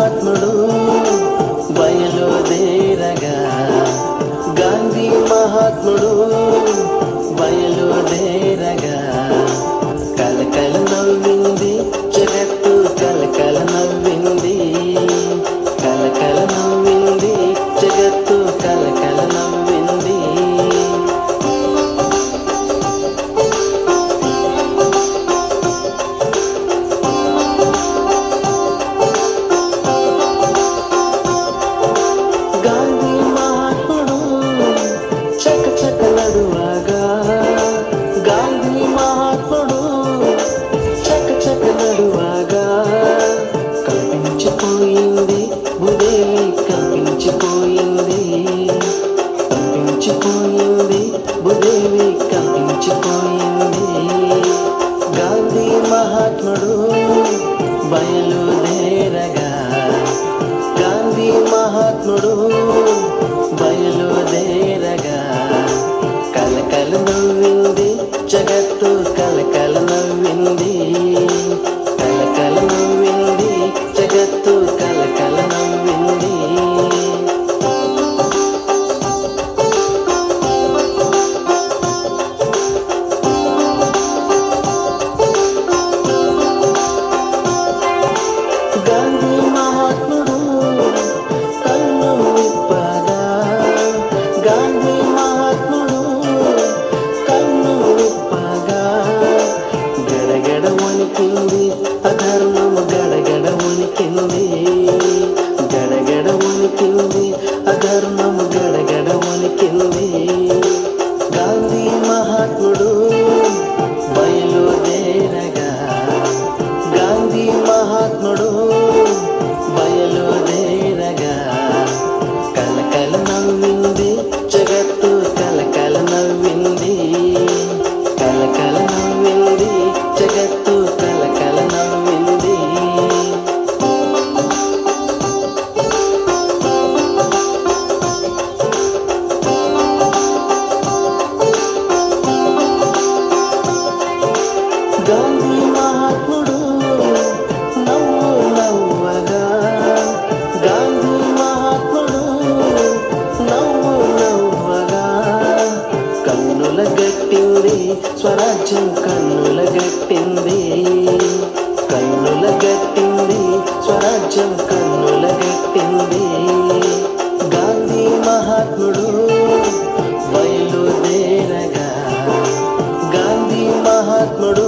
మహాత్ముడు బయలుదేరగా, గాంధీ మహాత్ముడు బయలుదేరగా, కలకల నవ్వింది జగత్తు, కలకల నవ్వింది, కలకల నవ్వింది జగత్తు, కలకల నవ్వింది. గాంధీ మహాత్ముడు చకచక నడువగా, గాంధీ మహాత్ముడు చకచక నడువగా, కంపించిపోయింది భూదేవి, కంపించిపోయింది, కంపించిపోయింది భూదేవి, కంపించిపోయింది. గాంధీ మహాత్ముడు బయలుదేరగా, గాంధీ మహాత్ముడు బయలుదేరగా, కలకల నవ్వింది జగత్తు, కలకల నవ్వింది, కలకల నవ్వింది జగత్తు, కలకల నవ్వింది. గాంధీ మహాత్ముడు కన్ను విప్పగా, గాంధీ మహాత్ముడు కన్ను విప్పగా, గడగడ వణికింది అధర్మము, గడగడ వణికింది, గడగడ వణికింది అధర్మము, గడగడ వణికింది. గాంధీ మహాత్ముడు బయలుదేరగా, గాంధీ మహాత్ముడు బయలుదేరగా, కలకల నవ్వింది జగత్తు, కలకల నవ్వింది, కలకల నవ్వింది జగత్తు, కలకల నవ్వింది. గాంధీ మహాత్ముడు నవ్వు నవ్వగా, గాంధీ మహాత్ముడు నవ్వు నవ్వగా, కన్నుల గట్టింది స్వరాజ్యం, కన్నుల గట్టింది, కన్నుల గట్టింది స్వరాజ్యం, కన్నుల గట్టింది. గాంధీ మహాత్ముడు బయలుదేరగా, గాంధీ మహాత్ముడు